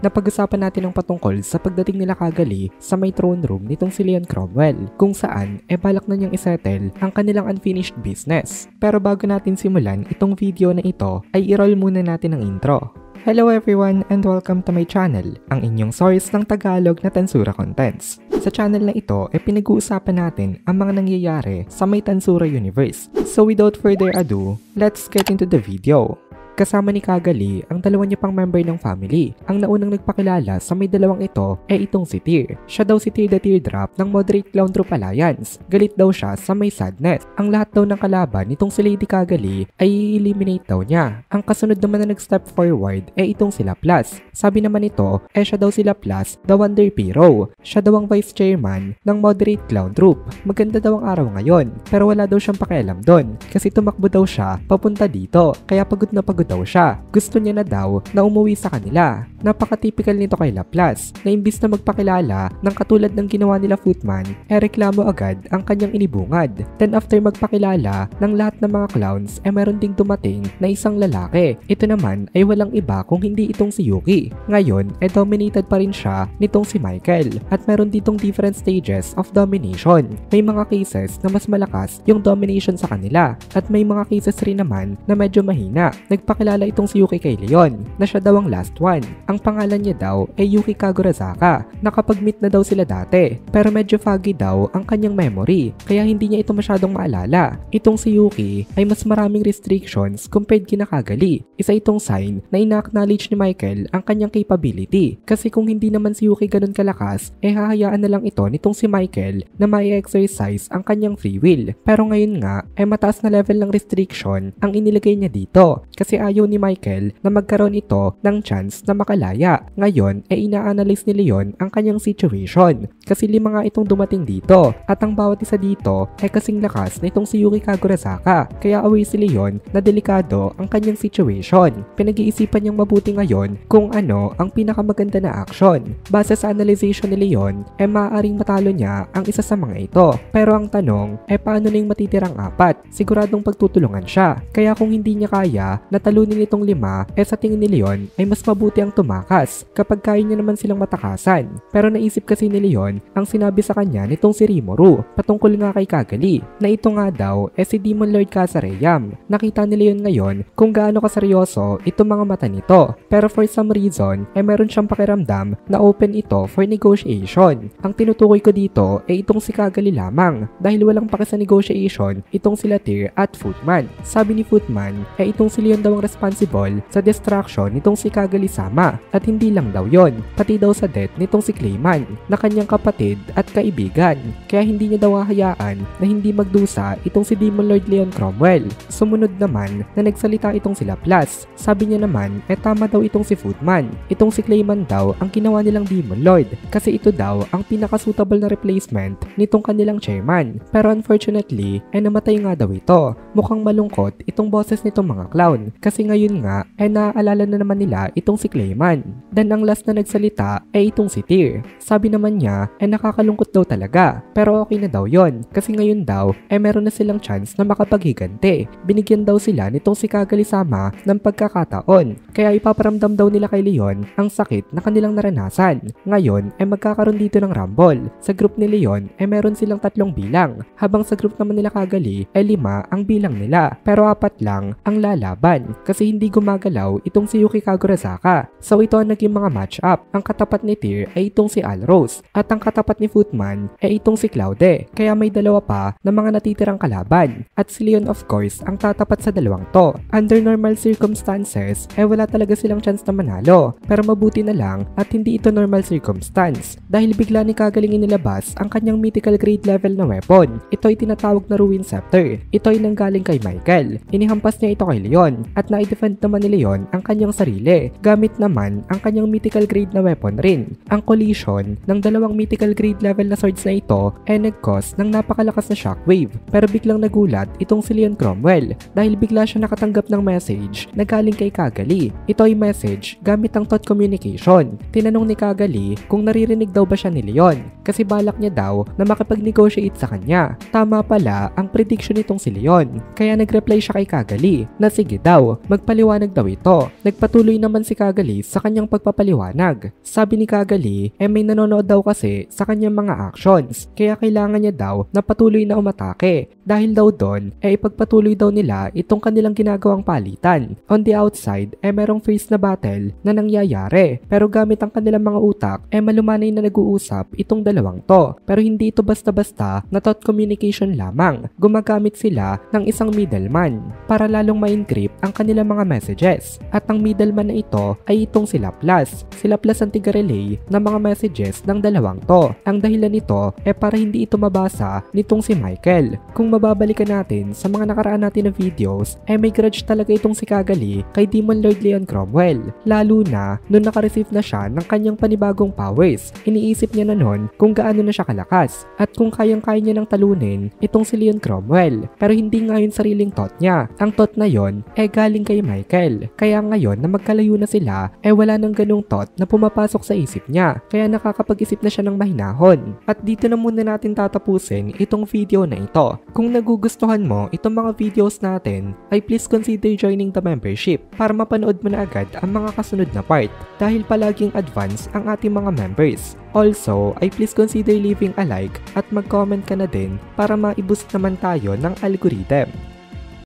napag-usapan natin ang patungkol sa pagdating nila Kagali sa may throne room nitong si Leon Cromwell, kung saan balak na niyang isettle ang kanilang unfinished business. Pero bago natin simulan itong video na ito ay i-roll muna natin ang intro. Hello everyone and welcome to my channel, ang inyong source ng Tagalog na Tansura Contents. Sa channel na ito pinag-uusapan natin ang mga nangyayari sa may Tansura universe. So without further ado, let's get into the video. Kasama ni Kagali ang dalawa niya pang member ng family. Ang naunang nagpakilala sa may dalawang ito ay itong si Tear. Siya daw si Tear the Teardrop ng Moderate Clown Troop Alliance. Galit daw siya sa may Sadness. Ang lahat daw ng kalaban nitong si Lady Kagali ay i-eliminate daw niya. Ang kasunod naman na nag-step forward ay itong si Laplace. Sabi naman ito, siya daw si Laplace, the Wonder Hero. Siya daw ang vice chairman ng Moderate Clown Troop. Maganda daw ang araw ngayon, pero wala daw siyang pakialam doon kasi tumakbo daw siya papunta dito. Kaya pagod na pagod daw siya. Gusto niya na daw na umuwi sa kanila. Napaka-typical nito kay Laplace na imbis na magpakilala ng katulad ng ginawa nila Footman, reklamo agad ang kanyang inibungad. Then after magpakilala ng lahat ng mga clowns meron ding dumating na isang lalaki. Ito naman ay walang iba kung hindi itong si Yuki. Ngayon dominated pa rin siya nitong si Michael at meron ditong different stages of domination. May mga cases na mas malakas yung domination sa kanila at may mga cases rin naman na medyo mahina. Nagpakilala itong si Yuki kay Leon na siya daw ang last one. Ang pangalan niya daw ay Yuki Kagurazaka. Nakapag-meet na daw sila dati pero medyo foggy daw ang kanyang memory kaya hindi niya ito masyadong maalala. Itong si Yuki ay mas maraming restrictions compared kina Kagali. Isa itong sign na ina-acknowledge ni Michael ang kanyang capability kasi kung hindi naman si Yuki ganun kalakas hahayaan na lang ito nitong si Michael na mai-exercise ang kanyang free will. Pero ngayon nga mataas na level ng restriction ang inilagay niya dito kasi ayaw ni Michael na magkaroon ito ng chance na makalaya. Ngayon ina-analyze ni Leon ang kanyang situation kasi 5 nga itong dumating dito at ang bawat isa dito ay kasing lakas na itong si Yuki Kagurazaka kaya aware si Leon na delikado ang kanyang situation. Pinag-iisipan niyang mabuti ngayon kung ano ang pinakamaganda na action. Base sa analyzation ni Leon maaaring matalo niya ang isa sa mga ito. Pero ang tanong paano na yung matitirang 4? Siguradong pagtutulungan siya kaya kung hindi niya kaya na talunin itong 5 sa tingin ni Leon ay mas mabuti ang tumakas kapag kaya niya naman silang matakasan. Pero naisip kasi ni Leon ang sinabi sa kanya nitong si Rimuru patungkol nga kay Kagali na ito nga daw si Demon Lord Kazareyam. Nakita ni Leon ngayon kung gaano kaseryoso itong mga mata nito pero for some reason meron siyang pakiramdam na open ito for negotiation. Ang tinutukoy ko dito itong si Kagali lamang dahil walang paki sa negotiation itong sila Tear at Footman. Sabi ni Footman itong si Leon daw ang responsible sa destruction nitong si Kagali-sama at hindi lang daw yon, pati daw sa death nitong si Clayman na kanyang kapatid at kaibigan kaya hindi niya daw hahayaan na hindi magdusa itong si Demon Lord Leon Cromwell. Sumunod naman na nagsalita itong si Laplace. Sabi niya naman tama daw itong si Footman. Itong si Clayman daw ang ginawa nilang Demon Lord kasi ito daw ang pinaka-suitable na replacement nitong kanilang chairman. Pero unfortunately namatay nga daw ito. Mukhang malungkot itong boses nitong mga clown kasi ngayon nga naaalala na naman nila itong si Clayman. Then ang last na nagsalita itong si Tear. Sabi naman niya nakakalungkot daw talaga pero okay na daw yon kasi ngayon daw meron na silang chance na makapaghiganti. Binigyan daw sila nitong si Kagali-sama ng pagkakataon kaya ipaparamdam daw nila kay Leon ang sakit na kanilang naranasan. Ngayon magkakaroon dito ng rumble. Sa group ni Leon meron silang 3 bilang habang sa group naman nila Kagali 5 ang bilang nila pero 4 lang ang lalaban kasi hindi gumagalaw itong si Yuki Kagurazaka. So ito ang naging mga match-up. Ang katapat ni Tear itong si Alrose at ang katapat ni Footman itong si Claude. Kaya may 2 pa na mga natitirang kalaban. At si Leon of course ang tatapat sa 2 to. Under normal circumstances wala talaga silang chance na manalo. Pero mabuti na lang at hindi ito normal circumstance dahil bigla ni Kagaling inilabas ang kanyang mythical grade level na weapon. Ito ay tinatawag na Ruin Scepter. Ito ay nanggaling kay Michael. Inihampas niya ito kay Leon at na-defend naman ni Leon ang kanyang sarili. Gamit naman ang kanyang mythical grade na weapon rin. Ang collision ng 2 mythical grade level na swords na ito nag-cause ng napakalakas na shockwave. Pero biglang nagulat itong si Leon Cromwell dahil bigla siya nakatanggap ng message na galing kay Kagali. Ito ay message gamit ang thought communication. Tinanong ni Kagali kung naririnig daw ba siya ni Leon kasi balak niya daw na makipag-negotiate sa kanya. Tama pala ang prediction nitong si Leon kaya nag-reply siya kay Kagali na sige daw, magpaliwanag daw ito. Nagpatuloy naman si Kagali sa sa kanyang pagpapaliwanag. Sabi ni Kagali, may nanonood daw kasi sa kanyang mga actions, kaya kailangan niya daw na patuloy na umatake. Dahil daw doon, ipagpatuloy daw nila itong kanilang ginagawang palitan. On the outside, merong face na battle na nangyayari, pero gamit ang kanilang mga utak, malumanay na nag-uusap itong dalawang to. Pero hindi ito basta-basta na thought communication lamang. Gumagamit sila ng isang middleman para lalong ma-encrypt ang kanilang mga messages. At ang middleman na ito ay itong si Laplas. Si Laplas ang tiga-relay ng mga messages ng dalawang to. Ang dahilan nito para hindi ito mabasa nitong si Michael. Kung mababalikan natin sa mga nakaraan natin na videos, may grudge talaga itong si Kagali kay Demon Lord Leon Cromwell. Lalo na nung nakareceive na siya ng kanyang panibagong powers. Iniisip niya na nun kung gaano na siya kalakas at kung kayang-kaya niya nang talunin itong si Leon Cromwell. Pero hindi nga yun sariling thought niya. Ang thought na yon galing kay Michael. Kaya ngayon na magkalayo na sila, wala nang ganung thought na pumapasok sa isip niya. Kaya nakakapag-isip na siya ng mahinahon. At dito na muna natin tatapusin itong video na ito. Kung nagugustuhan mo itong mga videos natin, ay please consider joining the membership para mapanood mo na agad ang mga kasunod na part dahil palaging advance ang ating mga members. Also, ay please consider leaving a like at mag-comment ka na din para ma-boost naman tayo ng algorithm.